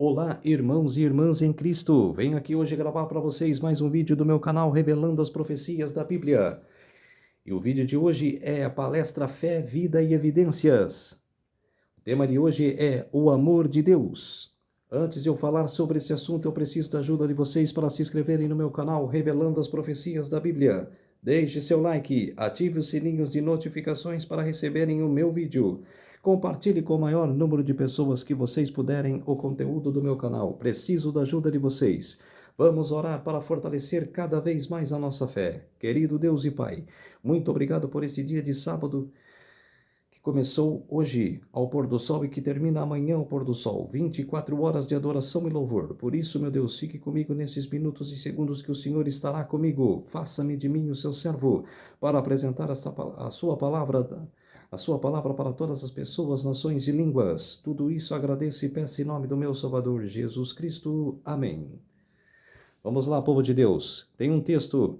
Olá, irmãos e irmãs em Cristo. Venho aqui hoje gravar para vocês mais um vídeo do meu canal revelando as profecias da Bíblia. E o vídeo de hoje é a palestra Fé, Vida e Evidências. O tema de hoje é o amor de Deus. Antes de eu falar sobre esse assunto, eu preciso da ajuda de vocês para se inscreverem no meu canal revelando as profecias da Bíblia. Deixe seu like, ative os sininhos de notificações para receberem o meu vídeo. Compartilhe com o maior número de pessoas que vocês puderem o conteúdo do meu canal. Preciso da ajuda de vocês. Vamos orar para fortalecer cada vez mais a nossa fé. Querido Deus e Pai, muito obrigado por este dia de sábado que começou hoje ao pôr do sol e que termina amanhã ao pôr do sol. 24 horas de adoração e louvor. Por isso, meu Deus, fique comigo nesses minutos e segundos que o Senhor estará comigo. Faça-me de mim o seu servo para apresentar a sua palavra para todas as pessoas, nações e línguas. Tudo isso agradeço e peço em nome do meu Salvador, Jesus Cristo. Amém. Vamos lá, povo de Deus. Tem um texto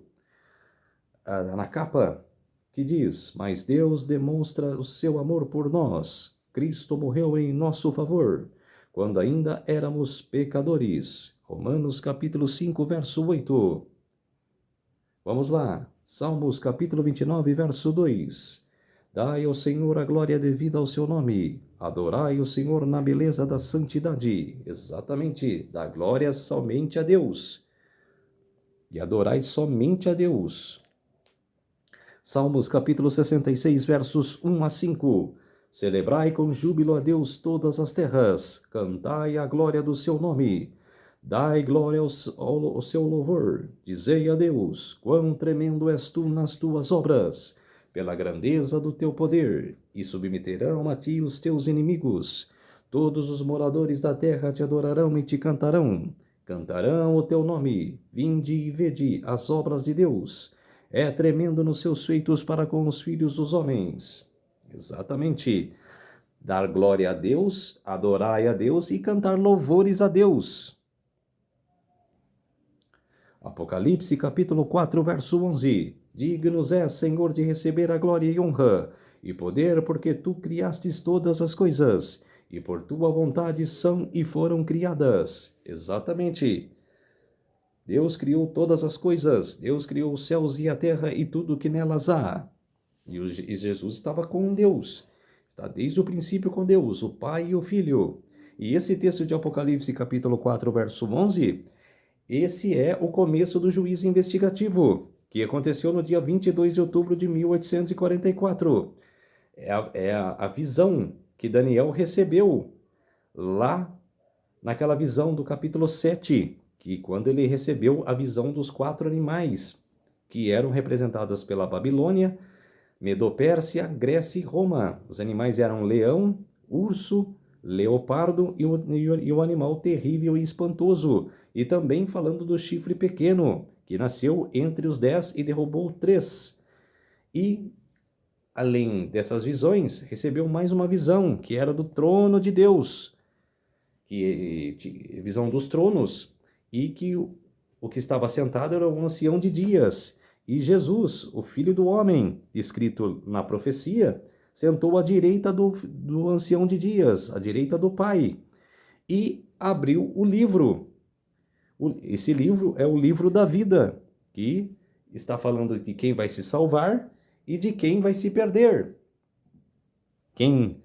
na capa que diz: mas Deus demonstra o seu amor por nós. Cristo morreu em nosso favor, quando ainda éramos pecadores. Romanos capítulo 5, verso 8. Vamos lá. Salmos capítulo 29, verso 2. Dai ao Senhor a glória devida ao seu nome. Adorai o Senhor na beleza da santidade. Exatamente, dá glória somente a Deus. E adorai somente a Deus. Salmos capítulo 66, versos 1 a 5. Celebrai com júbilo a Deus todas as terras. Cantai a glória do seu nome. Dai glória ao seu louvor. Dizei a Deus, quão tremendo és tu nas tuas obras, pela grandeza do teu poder, e submeterão a ti os teus inimigos. Todos os moradores da terra te adorarão e te cantarão. Cantarão o teu nome. Vinde e vede as obras de Deus. É tremendo nos seus feitos para com os filhos dos homens. Exatamente. Dar glória a Deus, adorar a Deus e cantar louvores a Deus. Apocalipse capítulo 4, verso 11. Dignos és, Senhor, de receber a glória e honra e poder, porque tu criastes todas as coisas, e por tua vontade são e foram criadas. Exatamente. Deus criou todas as coisas. Deus criou os céus e a terra e tudo que nelas há. E Jesus estava com Deus. Está desde o princípio com Deus, o Pai e o Filho. E esse texto de Apocalipse capítulo 4, verso 11... esse é o começo do juízo investigativo, que aconteceu no dia 22 de outubro de 1844. É a visão que Daniel recebeu lá naquela visão do capítulo 7, que quando ele recebeu a visão dos 4 animais, que eram representadas pela Babilônia, Medopérsia, Grécia e Roma. Os animais eram leão, urso, leopardo e o animal terrível e espantoso. E também falando do chifre pequeno, que nasceu entre os 10 e derrubou 3. E, além dessas visões, recebeu mais uma visão, que era do trono de Deus, visão dos tronos, e que o que estava sentado era um ancião de dias. E Jesus, o Filho do Homem, descrito na profecia, sentou à direita do ancião de dias, à direita do Pai, e abriu o livro. Esse livro é o livro da vida, que está falando de quem vai se salvar e de quem vai se perder. Quem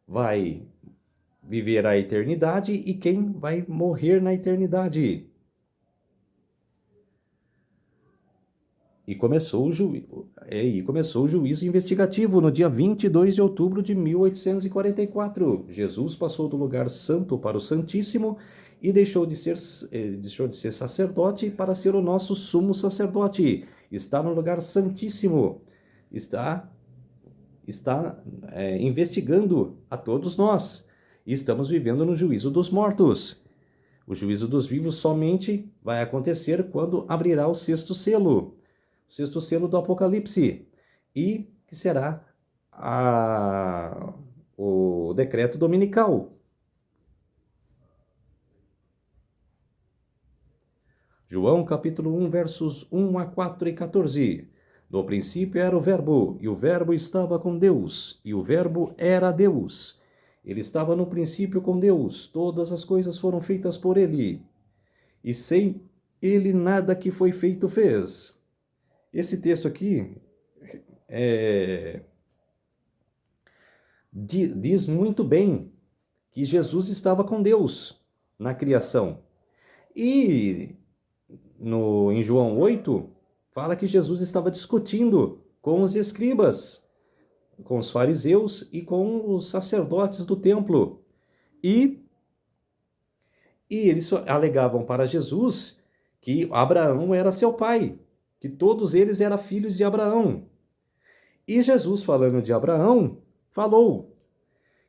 vai viver a eternidade e quem vai morrer na eternidade. E começou o juízo investigativo no dia 22 de outubro de 1844. Jesus passou do lugar santo para o Santíssimo e deixou de ser sacerdote para ser o nosso sumo sacerdote. Está no lugar santíssimo. Está investigando a todos nós. E estamos vivendo no juízo dos mortos. O juízo dos vivos somente vai acontecer quando abrirá o sexto selo. O sexto selo do Apocalipse. E que será o decreto dominical. João capítulo 1, versos 1 a 4 e 14. No princípio era o Verbo, e o Verbo estava com Deus, e o Verbo era Deus. Ele estava no princípio com Deus, todas as coisas foram feitas por ele, e sem ele nada que foi feito fez. Esse texto aqui diz muito bem que Jesus estava com Deus na criação. E em João 8, fala que Jesus estava discutindo com os escribas, com os fariseus e com os sacerdotes do templo. E eles alegavam para Jesus que Abraão era seu pai, que todos eles eram filhos de Abraão. E Jesus, falando de Abraão, falou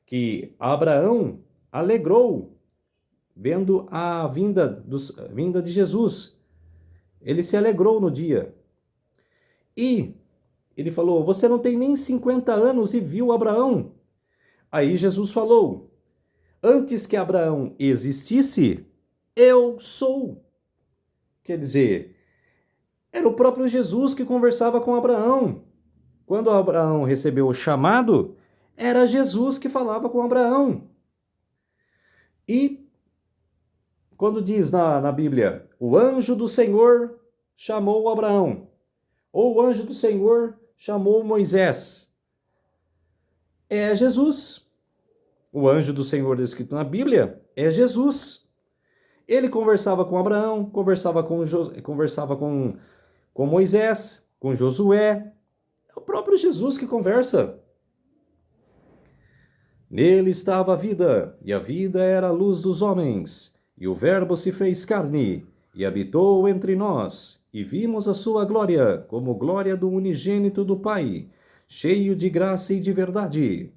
que Abraão alegrou vendo a vinda de Jesus. Ele se alegrou no dia. E ele falou: você não tem nem 50 anos e viu Abraão? Aí Jesus falou: antes que Abraão existisse, eu sou. Quer dizer, era o próprio Jesus que conversava com Abraão. Quando Abraão recebeu o chamado, era Jesus que falava com Abraão. E quando diz na Bíblia, o anjo do Senhor chamou Abraão, ou o anjo do Senhor chamou Moisés, é Jesus. O anjo do Senhor descrito na Bíblia é Jesus. Ele conversava com Abraão, conversava com Moisés, com Josué. É o próprio Jesus que conversa. Nele estava a vida, e a vida era a luz dos homens. E o Verbo se fez carne, e habitou entre nós, e vimos a sua glória, como glória do unigênito do Pai, cheio de graça e de verdade.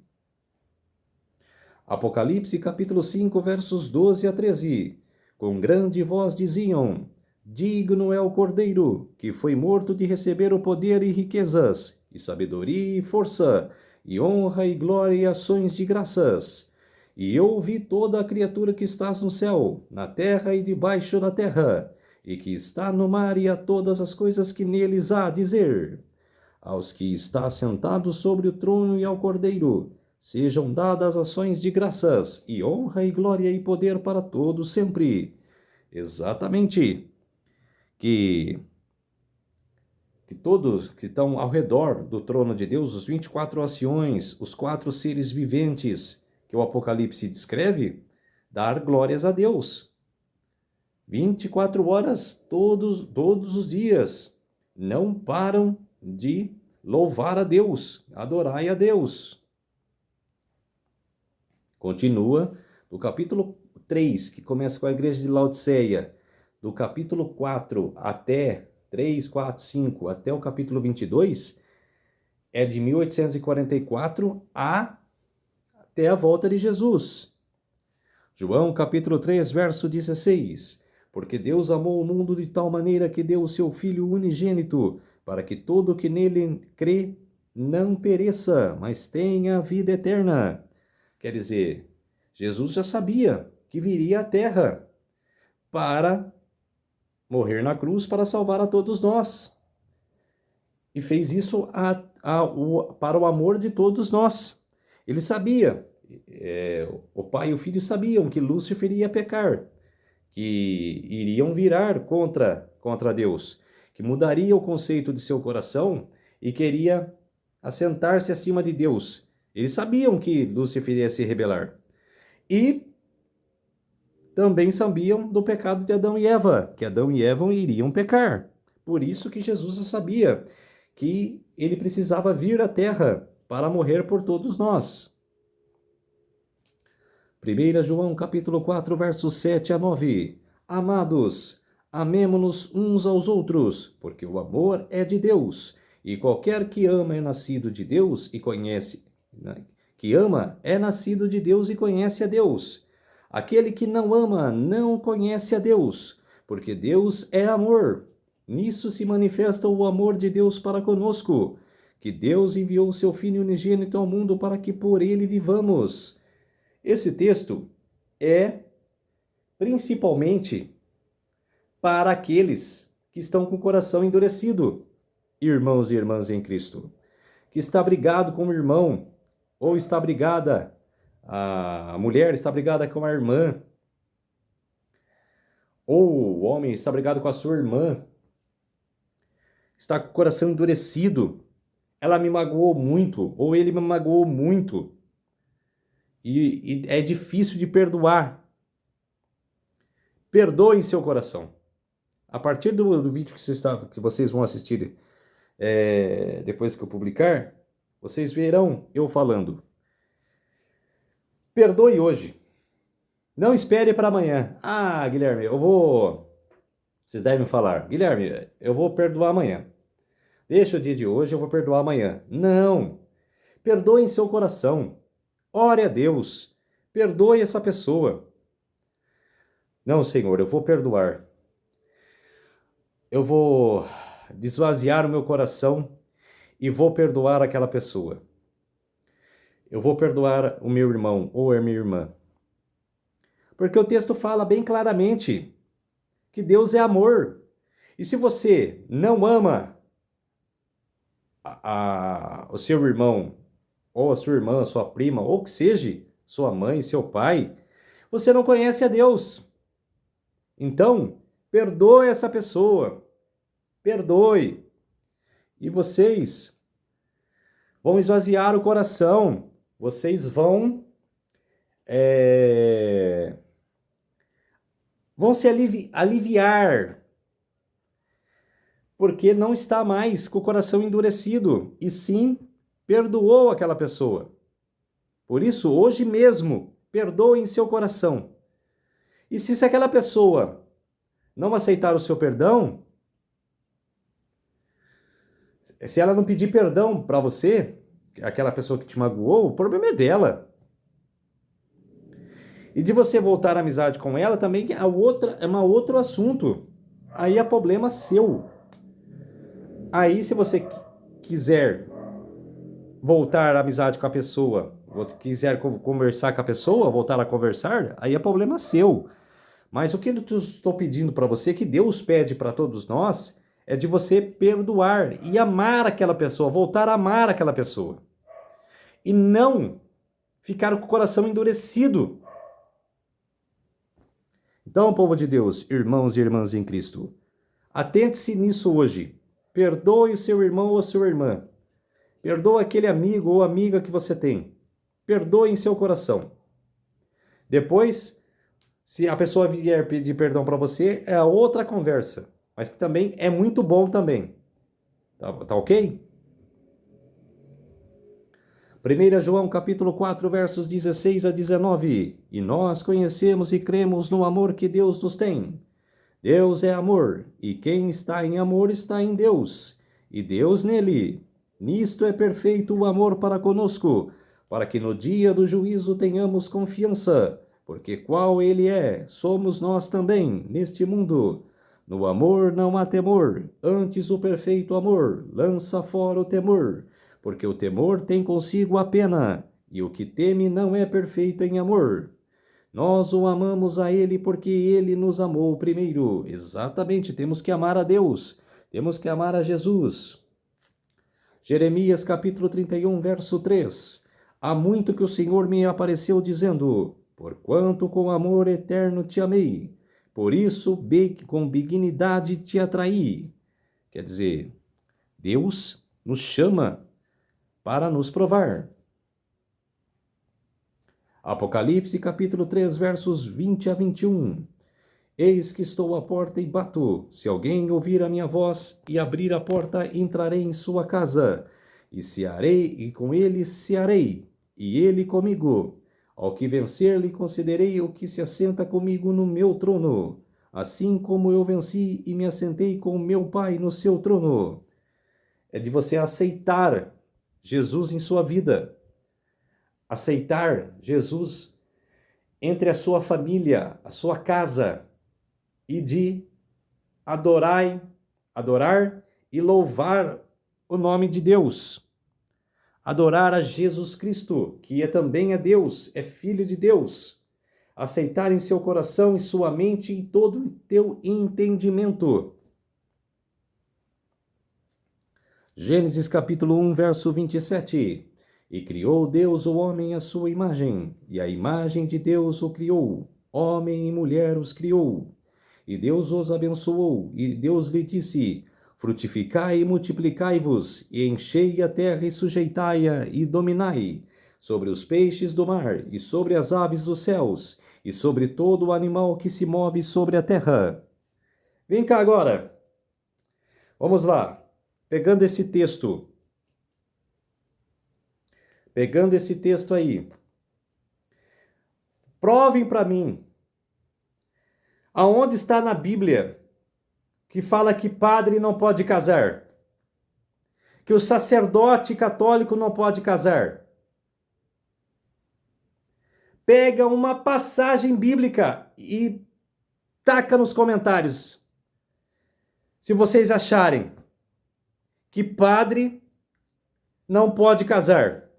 Apocalipse capítulo 5, versos 12 a 13. Com grande voz diziam: digno é o Cordeiro, que foi morto de receber o poder e riquezas, e sabedoria e força, e honra e glória e ações de graças. E eu ouvi toda a criatura que estás no céu, na terra e debaixo da terra, e que está no mar, e a todas as coisas que neles há, dizer: aos que está sentado sobre o trono e ao Cordeiro, sejam dadas ações de graças, e honra e glória e poder para todos sempre. Exatamente. Que todos que estão ao redor do trono de Deus, os 24 anciões, os 4 seres viventes que o Apocalipse descreve, dar glórias a Deus. 24 horas, todos os dias, não param de louvar a Deus, adorar a Deus. Continua do capítulo 3, que começa com a igreja de Laodiceia, do capítulo 4 até 3, 4, 5, até o capítulo 22, é de 1844 até a volta de Jesus. João capítulo 3, verso 16. Porque Deus amou o mundo de tal maneira que deu o seu Filho unigênito, para que todo que nele crê não pereça, mas tenha vida eterna. Quer dizer, Jesus já sabia que viria à Terra para morrer na cruz para salvar a todos nós. E fez isso para o amor de todos nós. Ele sabia, o pai e o filho sabiam que Lúcifer ia pecar, que iriam virar contra Deus, que mudaria o conceito de seu coração e queria assentar-se acima de Deus. Eles sabiam que Lúcifer ia se rebelar. E também sabiam do pecado de Adão e Eva, que Adão e Eva iriam pecar. Por isso que Jesus já sabia que ele precisava vir à terra para morrer por todos nós. 1 João capítulo 4, versos 7 a 9. Amados, amemo-nos uns aos outros, porque o amor é de Deus, e qualquer que ama é nascido de Deus e conhece, que ama é nascido de Deus e conhece a Deus. Aquele que não ama não conhece a Deus, porque Deus é amor. Nisso se manifesta o amor de Deus para conosco, que Deus enviou o seu Filho unigênito ao mundo para que por ele vivamos. Esse texto é principalmente para aqueles que estão com o coração endurecido, irmãos e irmãs em Cristo, que está brigado com o irmão, ou está brigada a mulher está brigada com a irmã, ou o homem está brigado com a sua irmã, está com o coração endurecido, ela me magoou muito, ou ele me magoou muito, e é difícil de perdoar. Perdoe em seu coração. A partir do vídeo que vocês vão assistir depois que eu publicar, vocês verão eu falando. Perdoe hoje. Não espere para amanhã. Ah, Guilherme, Vocês devem falar, Guilherme, eu vou perdoar amanhã. Deixa o dia de hoje, eu vou perdoar amanhã. Não. Perdoe em seu coração. Ore a Deus. Perdoe essa pessoa. Não, Senhor, eu vou perdoar. Eu vou desvaziar o meu coração e vou perdoar aquela pessoa. Eu vou perdoar o meu irmão ou a minha irmã. Porque o texto fala bem claramente que Deus é amor. E se você não ama o seu irmão, ou a sua irmã, a sua prima, ou que seja, sua mãe, seu pai, você não conhece a Deus. Então, perdoe essa pessoa. Perdoe. E vocês vão esvaziar o coração. Vocês vão se aliviar. Porque não está mais com o coração endurecido, e sim perdoou aquela pessoa. Por isso, hoje mesmo, perdoe em seu coração. E se aquela pessoa não aceitar o seu perdão, se ela não pedir perdão para você, aquela pessoa que te magoou, o problema é dela. E de você voltar à amizade com ela também é um outro assunto. Aí é problema seu. Aí, se você quiser voltar à amizade com a pessoa, ou quiser conversar com a pessoa, voltar a conversar, aí é problema seu. Mas o que eu estou pedindo para você, que Deus pede para todos nós, é de você perdoar e amar aquela pessoa, voltar a amar aquela pessoa. E não ficar com o coração endurecido. Então, povo de Deus, irmãos e irmãs em Cristo, atente-se nisso hoje. Perdoe o seu irmão ou a sua irmã. Perdoe aquele amigo ou amiga que você tem. Perdoe em seu coração. Depois, se a pessoa vier pedir perdão para você, é outra conversa. Mas que também é muito bom também. Tá ok? 1 João capítulo 4, versos 16 a 19. E nós conhecemos e cremos no amor que Deus nos tem. Deus é amor, e quem está em amor está em Deus, e Deus nele. Nisto é perfeito o amor para conosco, para que no dia do juízo tenhamos confiança, porque qual ele é, somos nós também, neste mundo. No amor não há temor, antes o perfeito amor lança fora o temor, porque o temor tem consigo a pena, e o que teme não é perfeito em amor. Nós o amamos a ele porque ele nos amou primeiro. Exatamente, temos que amar a Deus, temos que amar a Jesus. Jeremias capítulo 31, verso 3. Há muito que o Senhor me apareceu dizendo, porquanto com amor eterno te amei, por isso com benignidade te atraí. Quer dizer, Deus nos chama para nos provar. Apocalipse capítulo 3, versos 20 a 21. Eis que estou à porta e bato. Se alguém ouvir a minha voz e abrir a porta, entrarei em sua casa, e cearei, e com ele cearei, e ele comigo. Ao que vencer, lhe concederei o que se assenta comigo no meu trono, assim como eu venci e me assentei com meu Pai no seu trono. É de você aceitar Jesus em sua vida. Aceitar Jesus entre a sua família, a sua casa, e de adorar e louvar o nome de Deus. Adorar a Jesus Cristo, que também é Deus, é Filho de Deus. Aceitar em seu coração e sua mente e todo o teu entendimento. Gênesis capítulo 1, verso 27. E criou Deus o homem à sua imagem, e a imagem de Deus o criou, homem e mulher os criou. E Deus os abençoou, e Deus lhe disse: frutificai e multiplicai-vos, e enchei a terra e sujeitai-a e dominai, sobre os peixes do mar, e sobre as aves dos céus, e sobre todo o animal que se move sobre a terra. Vem cá agora. Vamos lá. Pegando esse texto aí. Provem para mim. Aonde está na Bíblia que fala que padre não pode casar? Que o sacerdote católico não pode casar? Pega uma passagem bíblica e taca nos comentários. Se vocês acharem que padre não pode casar.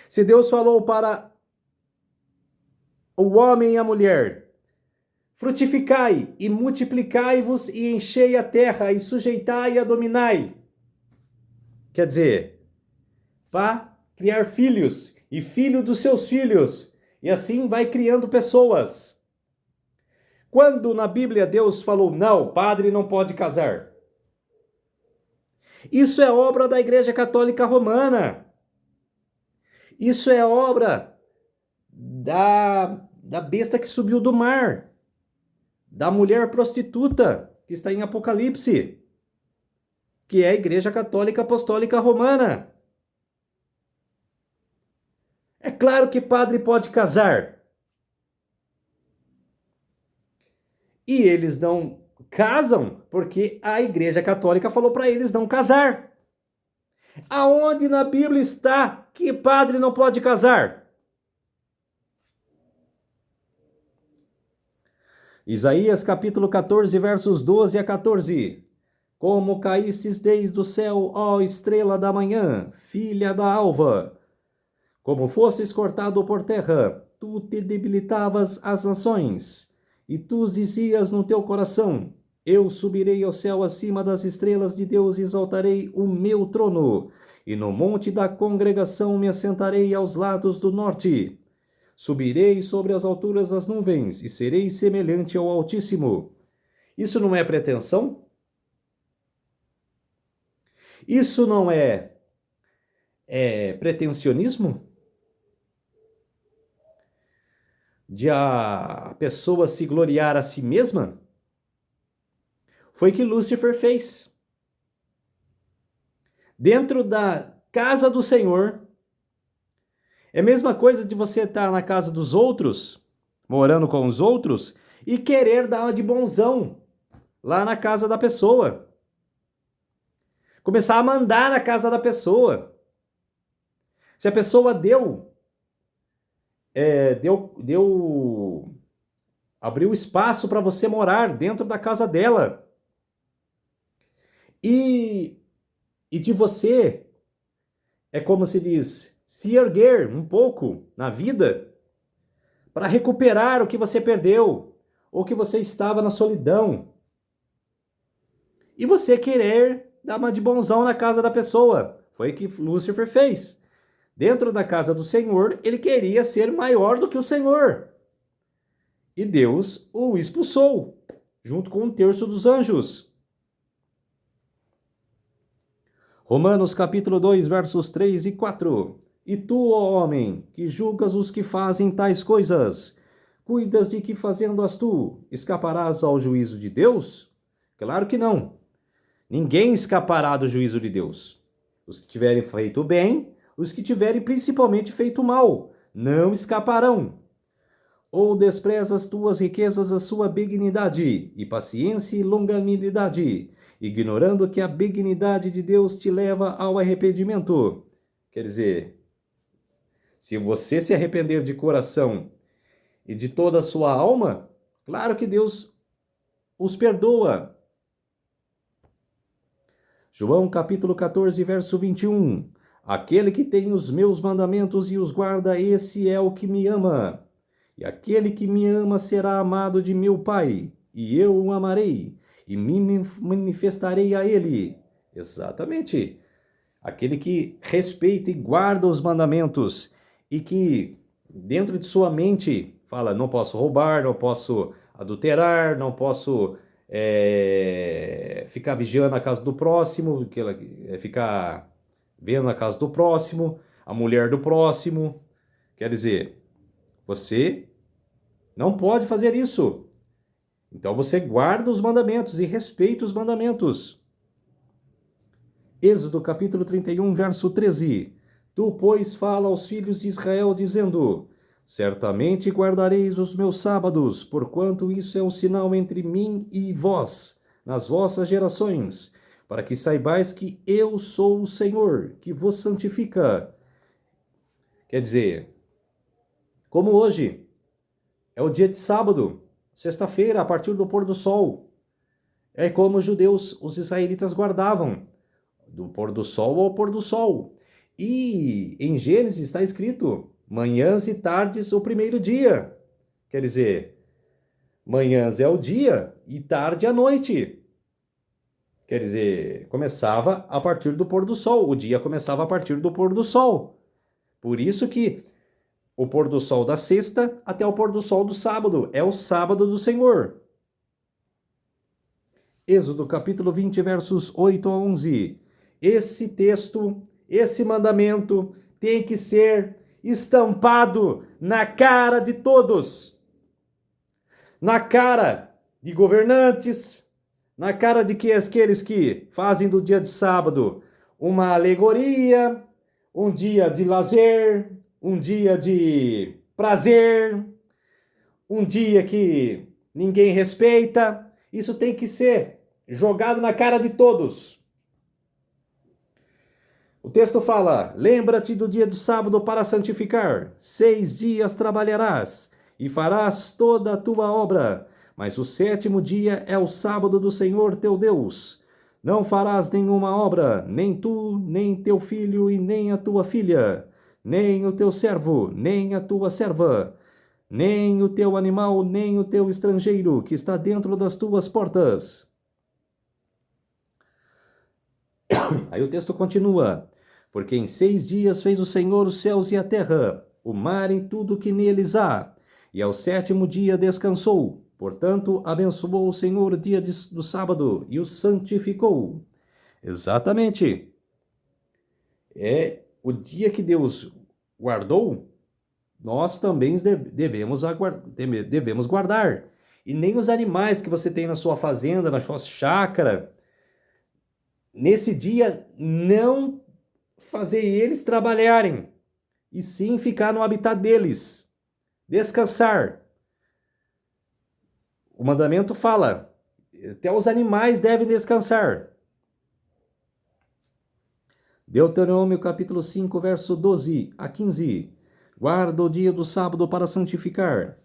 Se Deus falou para o homem e a mulher: frutificai e multiplicai-vos e enchei a terra e sujeitai e a dominai. Quer dizer, para criar filhos e filho dos seus filhos. E assim vai criando pessoas. Quando na Bíblia Deus falou: não, padre não pode casar. Isso é obra da Igreja Católica Romana. Isso é obra da besta que subiu do mar. Da mulher prostituta, que está em Apocalipse. Que é a Igreja Católica Apostólica Romana. É claro que padre pode casar. E eles não casam porque a Igreja Católica falou para eles não casar. Aonde na Bíblia está que padre não pode casar? Isaías capítulo 14, versos 12 a 14. Como caístes desde o céu, ó estrela da manhã, filha da alva. Como fosses cortado por terra, tu te debilitavas as nações. E tu dizias no teu coração: eu subirei ao céu acima das estrelas de Deus e exaltarei o meu trono. E no monte da congregação me assentarei aos lados do norte. Subirei sobre as alturas das nuvens e serei semelhante ao Altíssimo. Isso não é pretensão? Isso não é pretensionismo? De a pessoa se gloriar a si mesma? Foi o que Lúcifer fez. Dentro da casa do Senhor. É a mesma coisa de você estar na casa dos outros, morando com os outros, e querer dar uma de bonzão lá na casa da pessoa. Começar a mandar na casa da pessoa. Se a pessoa abriu espaço para você morar dentro da casa dela. E de você, é como se diz, se erguer um pouco na vida para recuperar o que você perdeu, ou que você estava na solidão. E você querer dar uma de bonzão na casa da pessoa. Foi o que Lúcifer fez. Dentro da casa do Senhor, ele queria ser maior do que o Senhor. E Deus o expulsou, junto com um terço dos anjos. Romanos capítulo 2, versos 3 e 4. E tu, ó homem, que julgas os que fazem tais coisas, cuidas de que fazendo-as tu, escaparás ao juízo de Deus? Claro que não. Ninguém escapará do juízo de Deus. Os que tiverem feito bem, os que tiverem principalmente feito mal, não escaparão. Ou desprezas tuas riquezas a sua benignidade, e paciência e longanimidade, ignorando que a benignidade de Deus te leva ao arrependimento. Quer dizer, se você se arrepender de coração e de toda a sua alma, claro que Deus os perdoa. João capítulo 14, verso 21. Aquele que tem os meus mandamentos e os guarda, esse é o que me ama. E aquele que me ama será amado de meu Pai, e eu o amarei, e me manifestarei a ele. Exatamente. aquele que respeita e guarda os mandamentos e que dentro de sua mente fala, não posso roubar, não posso adulterar, não posso ficar vigiando a casa do próximo, ficar vendo a casa do próximo, a mulher do próximo. Quer dizer, você não pode fazer isso. Então você guarda os mandamentos e respeita os mandamentos. Êxodo capítulo 31, verso 13. Tu, pois, fala aos filhos de Israel, dizendo: certamente guardareis os meus sábados, porquanto isso é um sinal entre mim e vós, nas vossas gerações, para que saibais que eu sou o Senhor, que vos santifica. Quer dizer, como hoje é o dia de sábado, sexta-feira, a partir do pôr do sol, é como os judeus, os israelitas guardavam, do pôr do sol ao pôr do sol. E em Gênesis está escrito, manhãs e tardes o primeiro dia. Quer dizer, manhãs é o dia e tarde a noite. Quer dizer, começava a partir do pôr do sol, o dia começava a partir do pôr do sol. Por isso que o pôr do sol da sexta até o pôr do sol do sábado é o sábado do Senhor. Êxodo capítulo 20, versos 8 a 11. Esse texto, esse mandamento tem que ser estampado na cara de todos. Na cara de governantes, na cara de aqueles que fazem do dia de sábado uma alegoria, um dia de lazer, um dia de prazer, um dia que ninguém respeita. Isso tem que ser jogado na cara de todos. O texto fala, lembra-te do dia do sábado para santificar. 6 dias trabalharás e farás toda a tua obra. Mas o 7º dia é o sábado do Senhor teu Deus. Não farás nenhuma obra, nem tu, nem teu filho e nem a tua filha, nem o teu servo, nem a tua serva, nem o teu animal, nem o teu estrangeiro que está dentro das tuas portas. Aí o texto continua, porque em 6 dias fez o Senhor os céus e a terra, o mar e tudo que neles há, e ao 7º dia descansou. Portanto, abençoou o Senhor o dia do sábado e o santificou. Exatamente. É o dia que Deus guardou, nós também devemos guardar. E nem os animais que você tem na sua fazenda, na sua chácara, nesse dia, não fazer eles trabalharem, e sim ficar no habitat deles, descansar. O mandamento fala, até os animais devem descansar. Deuteronômio capítulo 5, verso 12 a 15. Guarda o dia do sábado para santificar,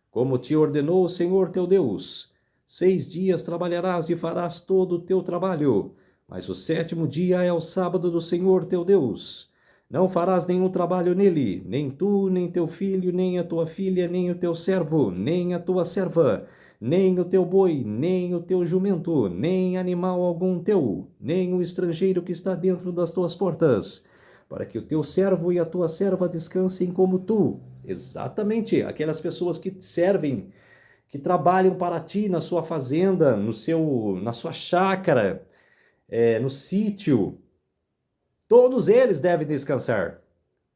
como te ordenou o Senhor teu Deus. 6 dias trabalharás e farás todo o teu trabalho, mas o 7º dia é o sábado do Senhor teu Deus. Não farás nenhum trabalho nele, nem tu, nem teu filho, nem a tua filha, nem o teu servo, nem a tua serva, nem o teu boi, nem o teu jumento, nem animal algum teu, nem o estrangeiro que está dentro das tuas portas, para que o teu servo e a tua serva descansem como tu. Exatamente, aquelas pessoas que servem, que trabalham para ti na sua fazenda, na sua chácara, no sítio, todos eles devem descansar.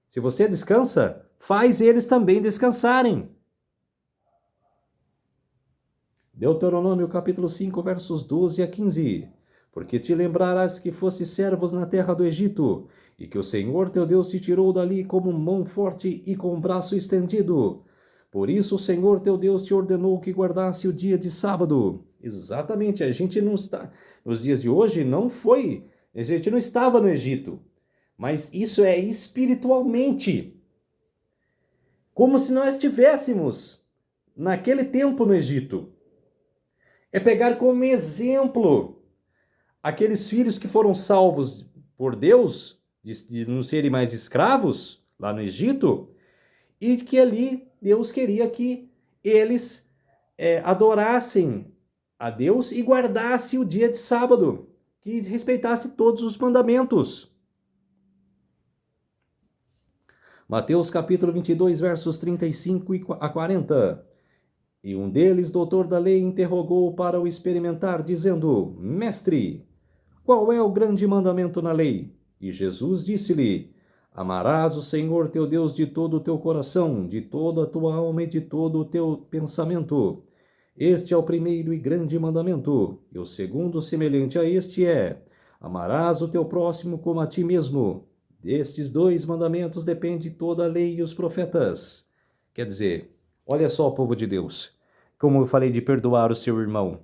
Se você descansa, faz eles também descansarem. Deuteronômio capítulo 5, versos 12 a 15. Porque te lembrarás que foste servos na terra do Egito, e que o Senhor teu Deus te tirou dali como mão forte e com braço estendido. Por isso o Senhor teu Deus te ordenou que guardasse o dia de sábado. Exatamente, a gente não está... Nos dias de hoje a gente não estava no Egito. Mas isso é espiritualmente. Como se nós estivéssemos naquele tempo no Egito. É pegar como exemplo aqueles filhos que foram salvos por Deus, de não serem mais escravos lá no Egito, e que ali Deus queria que eles adorassem a Deus e guardassem o dia de sábado, que respeitasse todos os mandamentos. Mateus capítulo 22, versos 35 a 40. E um deles, doutor da lei, interrogou para o experimentar, dizendo: Mestre, qual é o grande mandamento na lei? E Jesus disse-lhe: Amarás o Senhor teu Deus de todo o teu coração, de toda a tua alma e de todo o teu pensamento. Este é o primeiro e grande mandamento. E o segundo, semelhante a este, é: Amarás o teu próximo como a ti mesmo. Destes dois mandamentos depende toda a lei e os profetas. Quer dizer, olha só, povo de Deus, como eu falei de perdoar o seu irmão,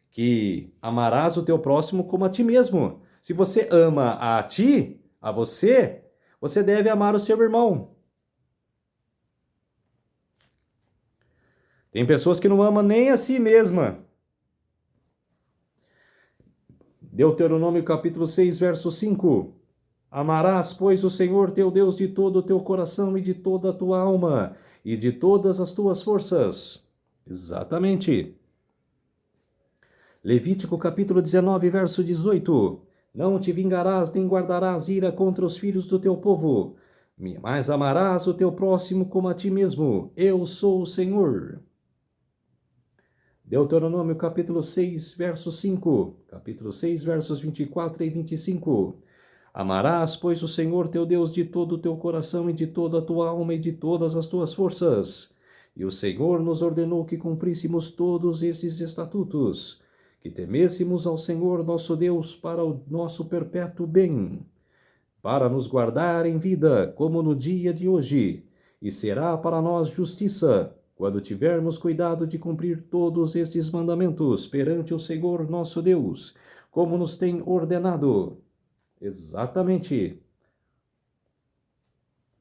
que amarás o teu próximo como a ti mesmo. Se você ama a ti, a você, você deve amar o seu irmão. Tem pessoas que não amam nem a si mesma. Deuteronômio capítulo 6, verso 5. Amarás, pois, o Senhor teu Deus de todo o teu coração e de toda a tua alma e de todas as tuas forças. Exatamente. Levítico capítulo 19, verso 18. Não te vingarás nem guardarás ira contra os filhos do teu povo, mas amarás o teu próximo como a ti mesmo. Eu sou o Senhor. Deuteronômio capítulo 6, verso 5. Capítulo 6, versos 24 e 25. Amarás, pois, o Senhor teu Deus de todo o teu coração e de toda a tua alma e de todas as tuas forças. E o Senhor nos ordenou que cumpríssemos todos estes estatutos, que temêssemos ao Senhor nosso Deus para o nosso perpétuo bem, para nos guardar em vida, como no dia de hoje, e será para nós justiça, quando tivermos cuidado de cumprir todos estes mandamentos perante o Senhor nosso Deus, como nos tem ordenado. Exatamente.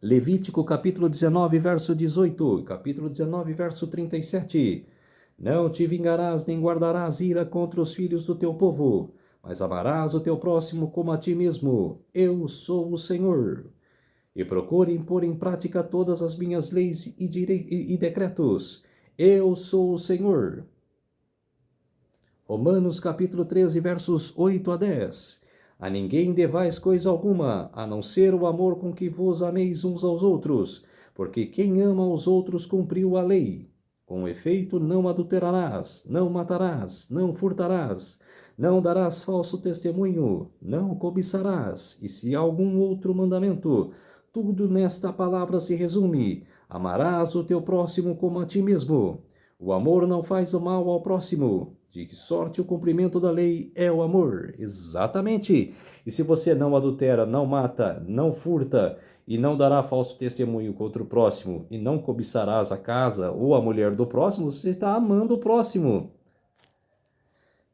Levítico capítulo 19, verso 18, capítulo 19, verso 37. Não te vingarás nem guardarás ira contra os filhos do teu povo, mas amarás o teu próximo como a ti mesmo. Eu sou o Senhor. E procurem pôr em prática todas as minhas leis e decretos. Eu sou o Senhor. Romanos capítulo 13, versos 8 a 10. A ninguém devais coisa alguma, a não ser o amor com que vos ameis uns aos outros, porque quem ama os outros cumpriu a lei. Com efeito, não adulterarás, não matarás, não furtarás, não darás falso testemunho, não cobiçarás, e se há algum outro mandamento, tudo nesta palavra se resume: amarás o teu próximo como a ti mesmo. O amor não faz mal ao próximo. De que sorte o cumprimento da lei é o amor? Exatamente. E se você não adultera, não mata, não furta e não dará falso testemunho contra o próximo e não cobiçarás a casa ou a mulher do próximo, você está amando o próximo.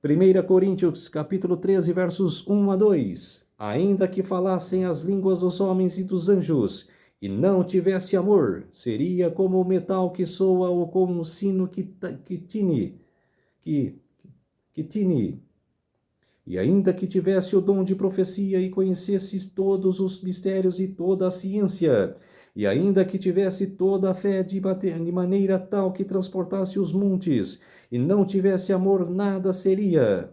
1 Coríntios capítulo 13, versos 1 a 2. Ainda que falassem as línguas dos homens e dos anjos, e não tivesse amor, seria como o metal que soa ou como o sino que tine. E ainda que tivesse o dom de profecia e conhecesses todos os mistérios e toda a ciência, e ainda que tivesse toda a fé de maneira tal que transportasse os montes, e não tivesse amor, nada seria.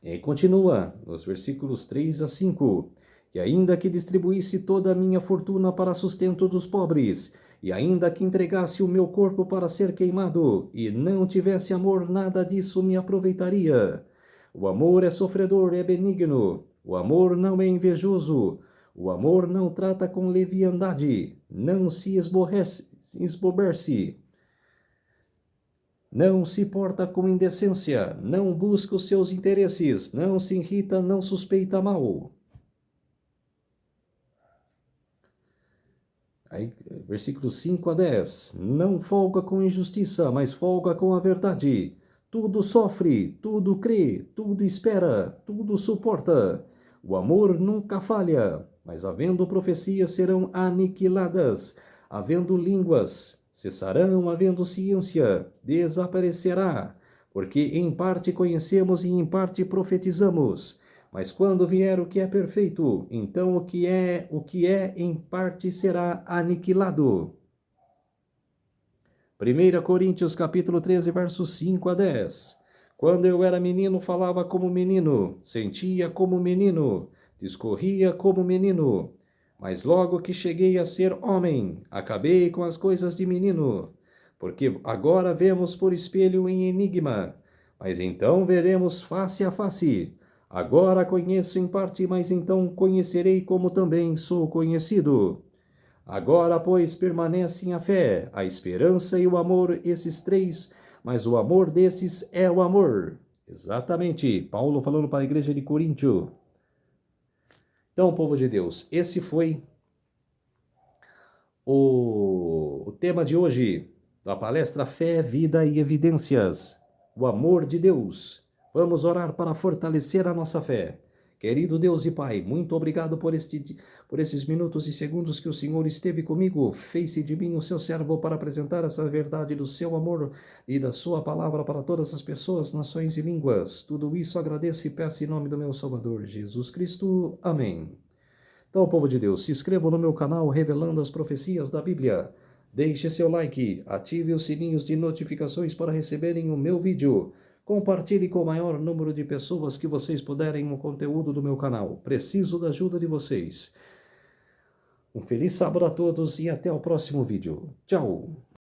E continua, nos versículos 3 a 5, e ainda que distribuísse toda a minha fortuna para sustento dos pobres, e ainda que entregasse o meu corpo para ser queimado, e não tivesse amor, nada disso me aproveitaria. O amor é sofredor, é benigno. O amor não é invejoso. O amor não trata com leviandade. Não se esboberce. Não se porta com indecência. Não busca os seus interesses. Não se irrita, não suspeita mal. Aí, versículos 5 a 10. Não folga com injustiça, mas folga com a verdade. Tudo sofre, tudo crê, tudo espera, tudo suporta. O amor nunca falha, mas havendo profecias serão aniquiladas, havendo línguas cessarão, havendo ciência desaparecerá, porque em parte conhecemos e em parte profetizamos. Mas quando vier o que é perfeito, então o que é em parte será aniquilado. 1 Coríntios capítulo 13, versos 5 a 10. Quando eu era menino, falava como menino, sentia como menino, discorria como menino. Mas logo que cheguei a ser homem, acabei com as coisas de menino. Porque agora vemos por espelho em enigma, mas então veremos face a face. Agora conheço em parte, mas então conhecerei como também sou conhecido. Agora, pois, permanecem a fé, a esperança e o amor, esses três, mas o amor desses é o amor. Exatamente, Paulo falando para a igreja de Coríntio. Então, povo de Deus, esse foi o tema de hoje, da palestra Fé, Vida e Evidências. O amor de Deus. Vamos orar para fortalecer a nossa fé. Querido Deus e Pai, muito obrigado por esses minutos e segundos que o Senhor esteve comigo. Fez-se de mim o seu servo para apresentar essa verdade do seu amor e da sua palavra para todas as pessoas, nações e línguas. Tudo isso agradeço e peço em nome do meu Salvador, Jesus Cristo. Amém. Então, povo de Deus, se inscrevam no meu canal Revelando as Profecias da Bíblia. Deixe seu like, ative os sininhos de notificações para receberem o meu vídeo. Compartilhe com o maior número de pessoas que vocês puderem o conteúdo do meu canal. Preciso da ajuda de vocês. Um feliz sábado a todos e até o próximo vídeo. Tchau!